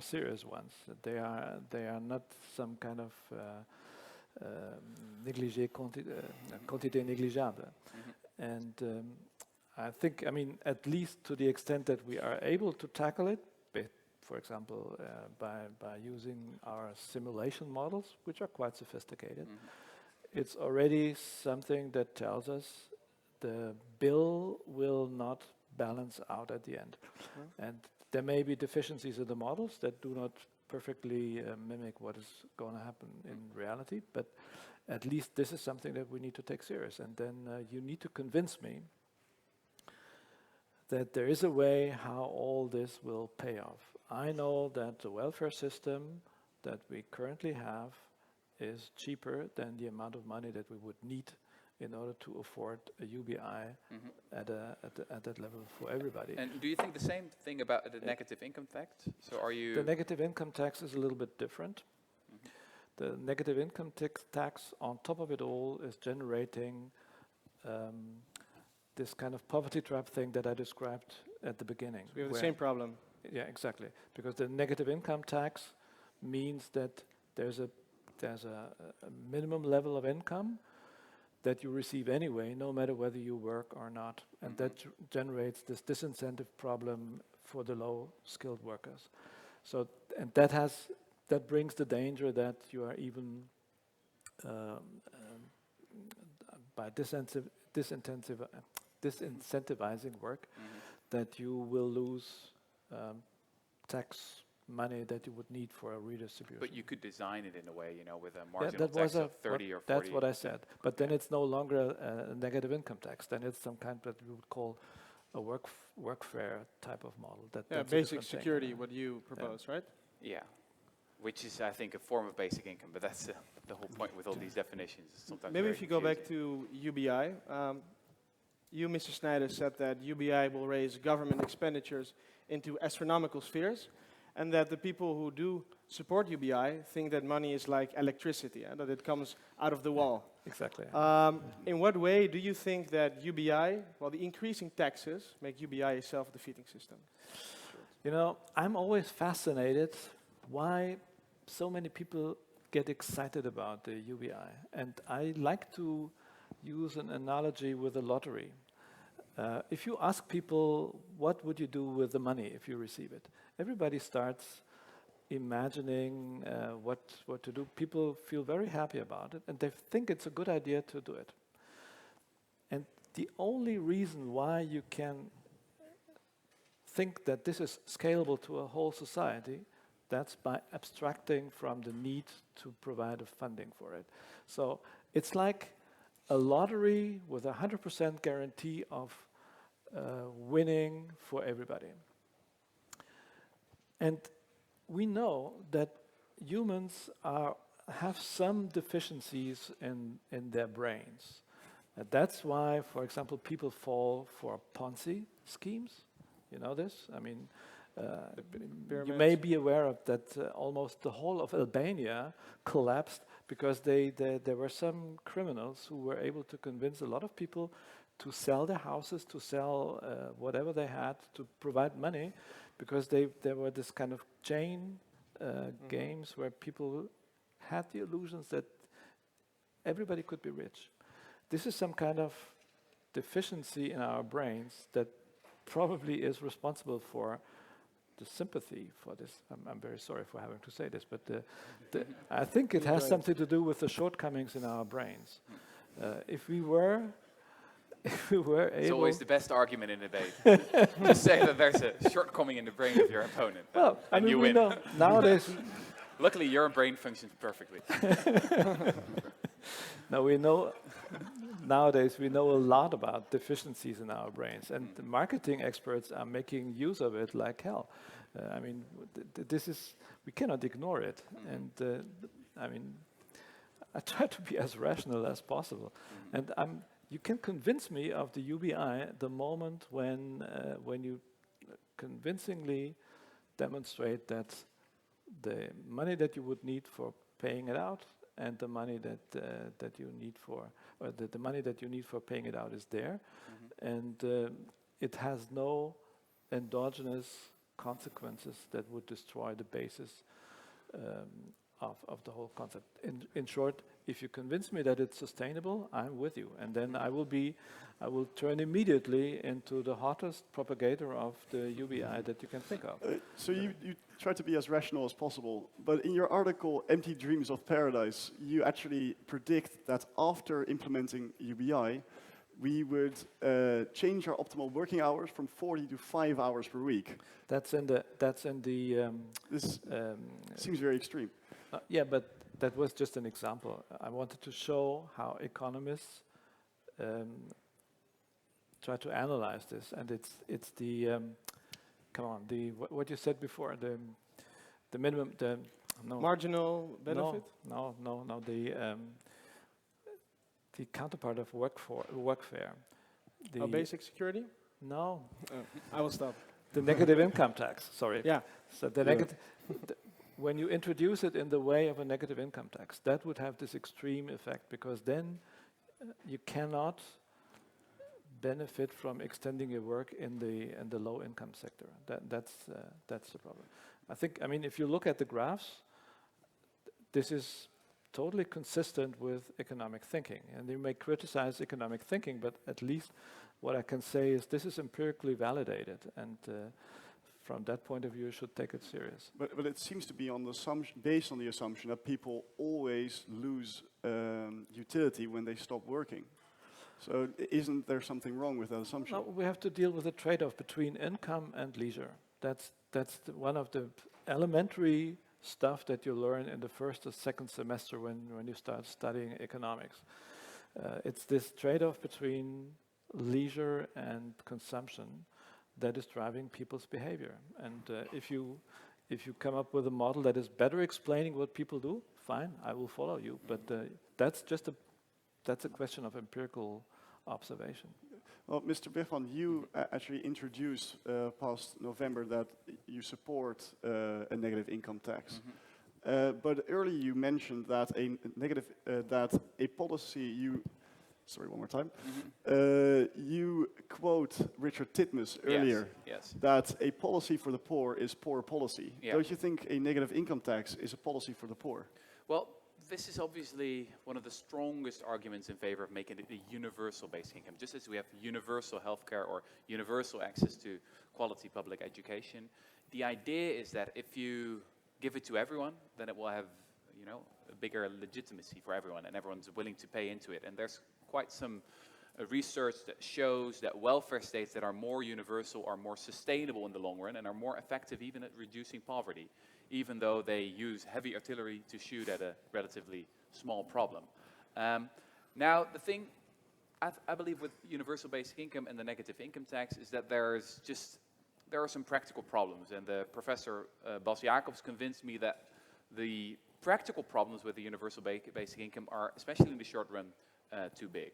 serious ones. They are not some kind of quantité négligeable, and. I think, at least to the extent that we are able to tackle it, for example, by using our simulation models, which are quite sophisticated, it's already something that tells us the bill will not balance out at the end. And there may be deficiencies in the models that do not perfectly mimic what is going to happen in reality, but at least this is something that we need to take serious. And then you need to convince me that there is a way how all this will pay off. I know that the welfare system that we currently have is cheaper than the amount of money that we would need in order to afford a UBI at that level for everybody. And do you think the same thing about the negative income tax? So are you... The negative income tax is a little bit different. The negative income tax on top of it all is generating this kind of poverty trap thing that I described at the beginning. So we have the same problem. Yeah, exactly. Because the negative income tax means that there's a minimum level of income that you receive anyway, no matter whether you work or not. And that generates this disincentive problem for the low-skilled workers. So, and that brings the danger that you are even by disincentivizing work, that you will lose tax money that you would need for a redistribution. But you could design it in a way, with a marginal tax of 30 or 40. That's what I said. But then it's no longer a negative income tax. Then it's some kind that we would call a workfare type of model. That's basic security, what you propose, right? Yeah, which is, I think, a form of basic income. But that's the whole point with all these definitions. Sometimes maybe if you go back to UBI, you, Mr. Schneider, said that UBI will raise government expenditures into astronomical spheres, and that the people who do support UBI think that money is like electricity, and that it comes out of the wall. Exactly. In what way do you think that UBI, the increasing taxes, make UBI a self-defeating system? I'm always fascinated why so many people get excited about the UBI. And I like to use an analogy with a lottery. If you ask people, what would you do with the money if you receive it? Everybody starts imagining what to do. People feel very happy about it, and they think it's a good idea to do it. And the only reason why you can think that this is scalable to a whole society, that's by abstracting from the need to provide a funding for it. So it's like a lottery with 100% guarantee of winning for everybody. And we know that humans have some deficiencies in their brains. That's why, for example, people fall for Ponzi schemes. You know this? I mean, you may be aware of that almost the whole of Albania collapsed because there were some criminals who were able to convince a lot of people to sell their houses, to sell whatever they had, to provide money, because there were this kind of chain games where people had the illusions that everybody could be rich. This is some kind of deficiency in our brains that probably is responsible for the sympathy for this. I'm very sorry for having to say this, but I think it has something to do with the shortcomings in our brains. If we were able... It's always the best argument in a debate. Just say that there's a shortcoming in the brain of your opponent. Well, and you win. Know nowadays... Luckily, your brain functions perfectly. Now we know nowadays we know a lot about deficiencies in our brains, and the marketing experts are making use of it like hell. I mean, this is, we cannot ignore it. And I mean, I try to be as rational as possible. And you can convince me of the UBI the moment when you convincingly demonstrate that the money that you would need for paying it out and the money that you need for, or the money that you need for paying it out is there, and it has no endogenous consequences that would destroy the basis of the whole concept. In short, if you convince me that it's sustainable, I'm with you, and then I will turn immediately into the hottest propagator of the UBI that you can think of. So you try to be as rational as possible, but in your article, Empty Dreams of Paradise, you actually predict that after implementing UBI, we would change our optimal working hours from 40 to 5 hours per week. That's in the. This seems very extreme. Yeah, but that was just an example. I wanted to show how economists try to analyze this, and it's the what you said before, the minimum, marginal benefit. No, the counterpart of workfare. Basic security. No, I will stop. the negative income tax. Sorry. Yeah. So the negative. When you introduce it in the way of a negative income tax, that would have this extreme effect, because then you cannot benefit from extending your work in the low income sector. That's the problem. I mean, if you look at the graphs, this is totally consistent with economic thinking. And you may criticize economic thinking, but at least what I can say is this is empirically validated, and from that point of view, you should take it serious. But it seems to be on the assumption, based on the assumption that people always lose utility when they stop working. So isn't there something wrong with that assumption? No, we have to deal with the trade-off between income and leisure. That's one of the elementary stuff that you learn in the first or second semester when you start studying economics. It's this trade-off between leisure and consumption that is driving people's behavior. And if you come up with a model that is better explaining what people do, fine, I will follow you. But that's a question of empirical observation. Well, Mr. Bregman, you actually introduced past November that you support a negative income tax. But earlier you mentioned that a policy sorry, one more time. You quote Richard Titmuss earlier, yes. that a policy for the poor is poor policy. Yeah. Don't you think a negative income tax is a policy for the poor? Well, this is obviously one of the strongest arguments in favor of making it a universal basic income. Just as we have universal healthcare or universal access to quality public education, the idea is that if you give it to everyone, then it will have, a bigger legitimacy for everyone, and everyone's willing to pay into it. And there's quite some research that shows that welfare states that are more universal are more sustainable in the long run and are more effective even at reducing poverty, even though they use heavy artillery to shoot at a relatively small problem. Now, the thing I believe with universal basic income and the negative income tax is that there are some practical problems, and the Professor Bas Jacobs convinced me that the practical problems with the universal basic income are, especially in the short run, too big.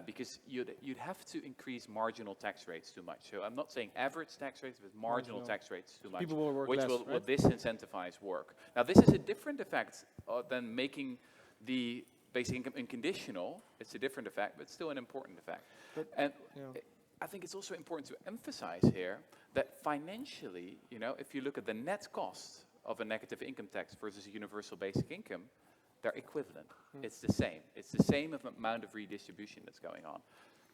Because you'd have to increase marginal tax rates too much. So I'm not saying average tax rates, but marginal tax rates too much, People will work which less, will right? disincentivize work. Now, this is a different effect than making the basic income unconditional. It's a different effect, but still an important effect. And I think it's also important to emphasize here that financially, if you look at the net cost of a negative income tax versus a universal basic income, they're equivalent. It's the same. It's the same amount of redistribution that's going on.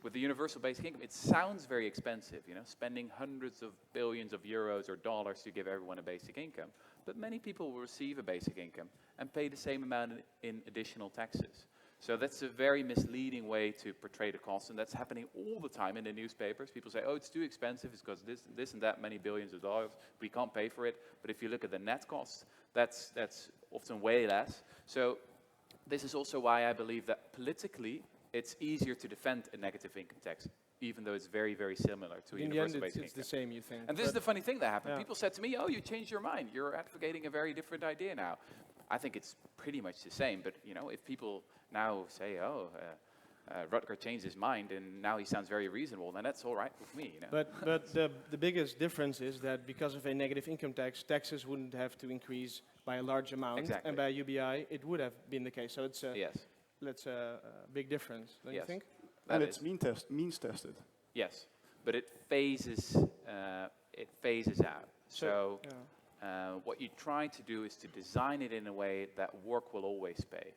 With the universal basic income, it sounds very expensive, spending hundreds of billions of euros or dollars to give everyone a basic income. But many people will receive a basic income and pay the same amount in additional taxes. So that's a very misleading way to portray the cost, and that's happening all the time in the newspapers. People say, oh, it's too expensive, it's because this and that many billions of dollars, we can't pay for it. But if you look at the net cost, that's often way less. So this is also why I believe that politically, it's easier to defend a negative income tax, even though it's very, very similar to a In the end, universal basic it's the income. same, you think. And this is the funny thing that happened. Yeah. People said to me, oh, you changed your mind. You're advocating a very different idea now. I think it's pretty much the same. But, you know, if people now say, oh, Rutger changed his mind and now he sounds very reasonable, then that's all right with me, you know. But the biggest difference is that because of a negative income tax, taxes wouldn't have to increase by a large amount. Exactly. And by UBI, it would have been the case. So it's a, Yes. that's a big difference, don't you Yes. think? That And is. it's means tested. Yes, but it phases out. So Yeah. what you try to do is to design it in a way that work will always pay.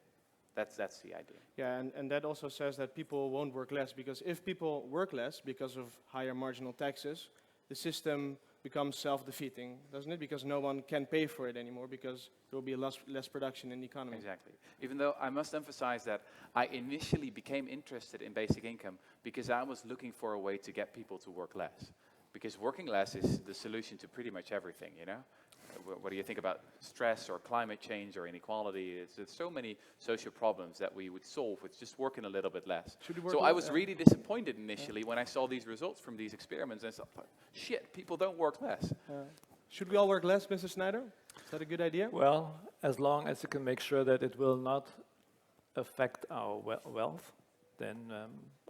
That's the idea. Yeah, and that also says that people won't work less, because if people work less because of higher marginal taxes, the system becomes self-defeating, doesn't it? Because no one can pay for it anymore, because there will be less production in the economy. Exactly. Even though I must emphasize that I initially became interested in basic income because I was looking for a way to get people to work less. Because working less is the solution to pretty much everything, you know? What do you think about stress or climate change or inequality? There's so many social problems that we would solve with just working a little bit less. Should we work So I was less? really disappointed initially when I saw these results from these experiments and I thought, shit, people don't work less. Should we all work less, Mr. Schneider? Is that a good idea? Well, as long as you can make sure that it will not affect our wealth, then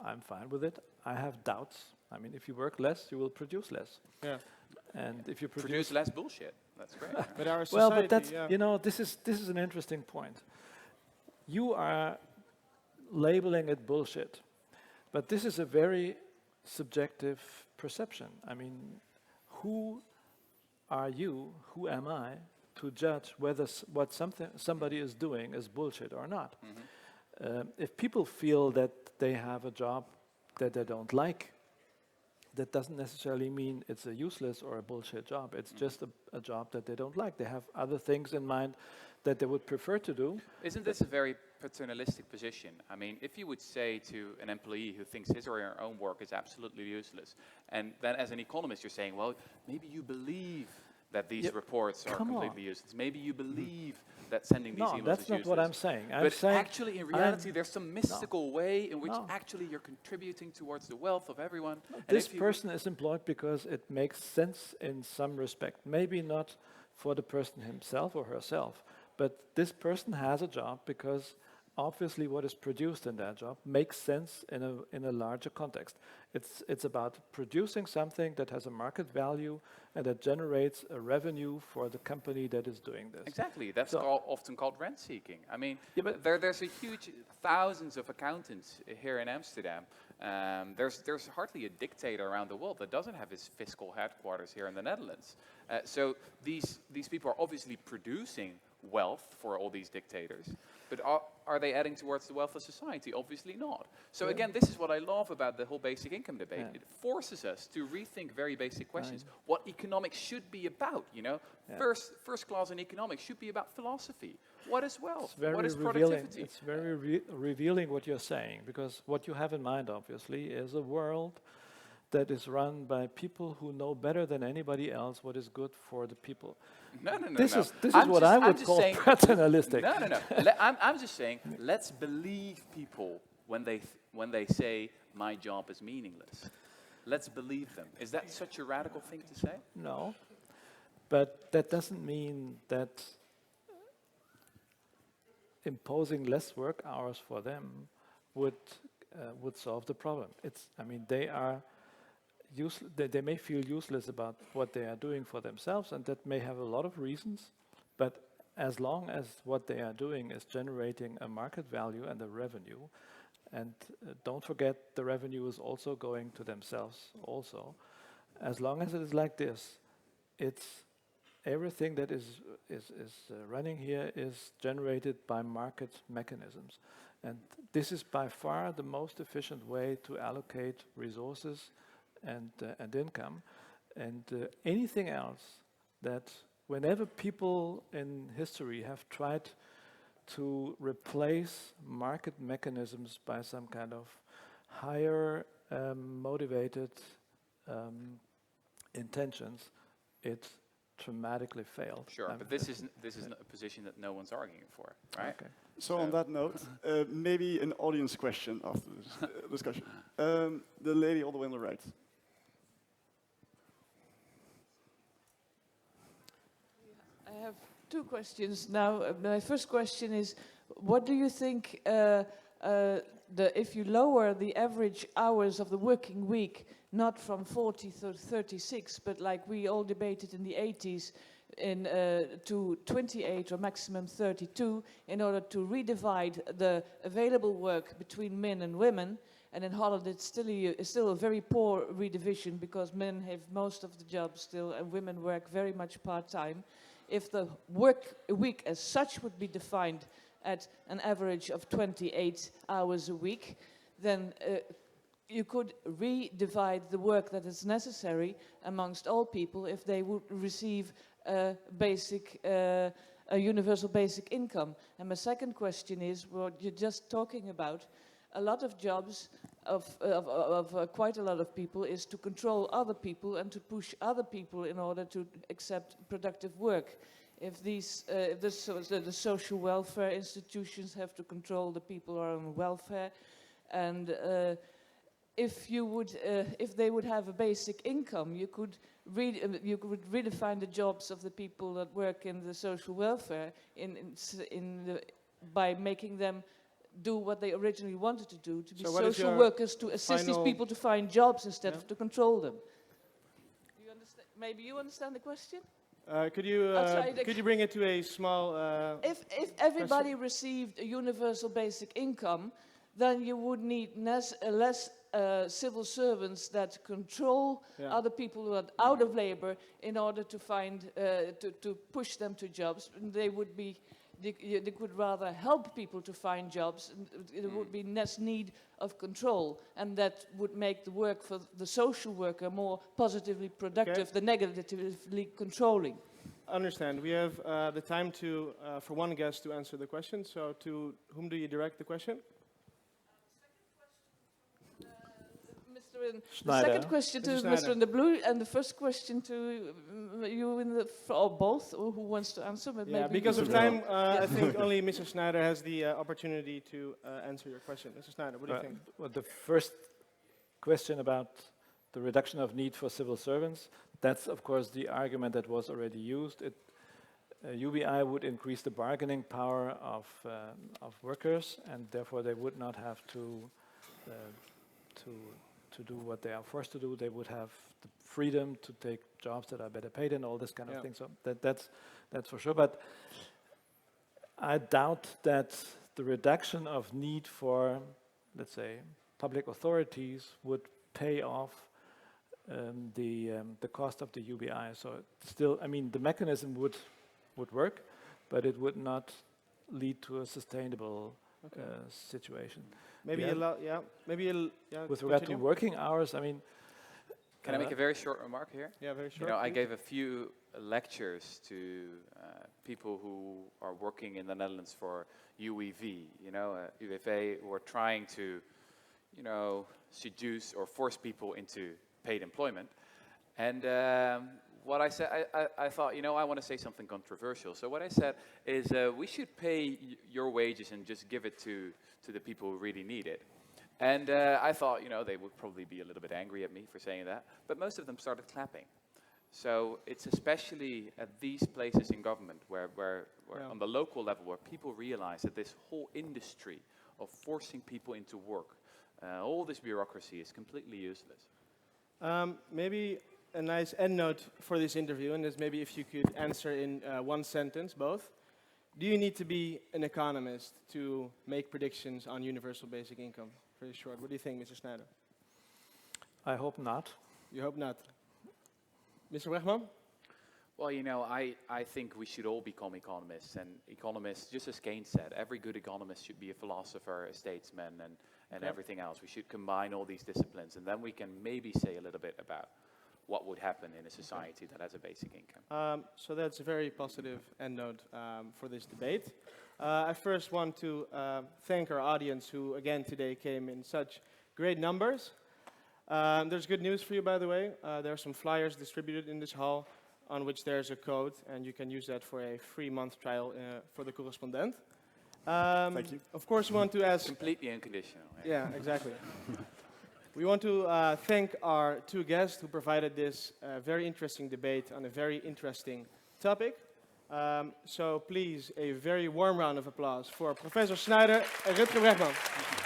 I'm fine with it. I have doubts. I mean, if you work less, you will produce less. Yeah. And if you Produce less bullshit. That's great. But our society, well, but that's yeah. you know, this is an interesting point. You are labeling it bullshit, but this is a very subjective perception. I mean, who are you? Who am I to judge whether what somebody is doing is bullshit or not? If people feel that they have a job that they don't like, that doesn't necessarily mean it's a useless or a bullshit job. It's just a job that they don't like. They have other things in mind that they would prefer to do. Isn't this a very paternalistic position? I mean, if you would say to an employee who thinks his or her own work is absolutely useless, and then as an economist you're saying, well, maybe you believe that these reports are completely useless. Maybe you believe that sending these emails is No, that's useless. not what I'm saying. I'm But saying actually, in reality, there's some mystical way in which No. actually you're contributing towards the wealth of everyone. And this if you person is employed because it makes sense in some respect. Maybe not for the person himself or herself, but this person has a job because obviously what is produced in that job makes sense in a larger context. It's about producing something that has a market value and that generates a revenue for the company that is doing this. Exactly, that's So- often called rent seeking. I mean, Yeah, but- there's a huge thousands of accountants here in Amsterdam. There's hardly a dictator around the world that doesn't have his fiscal headquarters here in the Netherlands. So these people are obviously producing wealth for all these dictators, but are they adding towards the wealth of society? Obviously not. So again, this is what I love about the whole basic income debate. Yeah. It forces us to rethink very basic questions. What economics should be about, you know? Yeah. First class in economics should be about philosophy. What is wealth? It's very What is revealing. productivity? It's very revealing what you're saying, because what you have in mind, obviously, is a world that is run by people who know better than anybody else what is good for the people. No. This is I'm what just- I I'm would just call saying- paternalistic. No. I'm just saying, let's believe people when they say my job is meaningless. Let's believe them. Is that such a radical thing to say? No, but that doesn't mean that imposing less work hours for them would solve the problem. I mean, they are they may feel useless about what they are doing for themselves, and that may have a lot of reasons, but as long as what they are doing is generating a market value and a revenue, and don't forget the revenue is also going to themselves also, as long as it is like this, it's everything that is running here is generated by market mechanisms. And this is by far the most efficient way to allocate resources and income. And anything else that whenever people in history have tried to replace market mechanisms by some kind of higher motivated intentions, it dramatically failed. Sure, but this is a position that no one's arguing for, right? Okay. So on that note, maybe an audience question after this discussion. The lady all the way on the right. I have two questions now. My first question is, what do you think if you lower the average hours of the working week, not from 40 to 36, but like we all debated in the 80s, to 28 or maximum 32, in order to redivide the available work between men and women? And in Holland, it's still a very poor redivision, because men have most of the jobs still, and women work very much part-time. If the work week as such would be defined at an average of 28 hours a week, then you could redivide the work that is necessary amongst all people if they would receive a universal basic income. And my second question is, what you're just talking about, a lot of jobs of quite a lot of people is to control other people and to push other people in order to accept productive work. If the social welfare institutions have to control the people who are on welfare, and if they would have a basic income, you could redefine the jobs of the people that work in the social welfare by making them do what they originally wanted to do, to be social workers, to assist these people to find jobs instead of to control them. Do you understand? Maybe you understand the question? Could you bring it to a small... If everybody received a universal basic income, then you would need less civil servants that control other people who are out of labor in order to find to push them to jobs. They would be they could rather help people to find jobs. There would be less need of control, and that would make the work for the social worker more positively productive than negatively controlling. Understand. We have the time for one guest to answer the question. So to whom do you direct the question? Schneider. The second question to Mr. in the blue, and the first question to you or both, or who wants to answer? But maybe because of time, I think only Mr. Schneider has the opportunity to answer your question. Mr. Schneider, what do you think? Well, the first question about the reduction of need for civil servants, that's of course the argument that was already used. UBI would increase the bargaining power of workers, and therefore they would not have to do what they are forced to do. They would have the freedom to take jobs that are better paid and all this kind of thing. So that's for sure. But I doubt that the reduction of need for, let's say, public authorities would pay off the cost of the UBI. So still, I mean, the mechanism would work, but it would not lead to a sustainable situation. With regard to working hours, I mean... Can I make a very short remark here? Yeah, very short. You know, I gave a few lectures to people who are working in the Netherlands for UWV, UWV, who are trying to, seduce or force people into paid employment. And what I said, I thought, I want to say something controversial. So what I said is we should pay your wages and just give it to the people who really need it. And I thought, they would probably be a little bit angry at me for saying that. But most of them started clapping. So it's especially at these places in government where on the local level, where people realize that this whole industry of forcing people into work, all this bureaucracy is completely useless. Maybe a nice end note for this interview, and is maybe if you could answer in one sentence, both. Do you need to be an economist to make predictions on universal basic income? Very short. What do you think, Mr. Schneider? I hope not. You hope not. Mr. Bregman? Well, I think we should all become economists. And economists, just as Keynes said, every good economist should be a philosopher, a statesman, and everything else. We should combine all these disciplines, and then we can maybe say a little bit about what would happen in a society that has a basic income. So that's a very positive end note for this debate. I first want to thank our audience who, again, today came in such great numbers. There's good news for you, by the way. There are some flyers distributed in this hall on which there's a code, and you can use that for a free month trial for the correspondent. Thank you. Of course, we want to ask... Completely unconditional. Yeah, exactly. We want to thank our two guests who provided this very interesting debate on a very interesting topic. So please, a very warm round of applause for Professor Schneider and Rutger Bregman.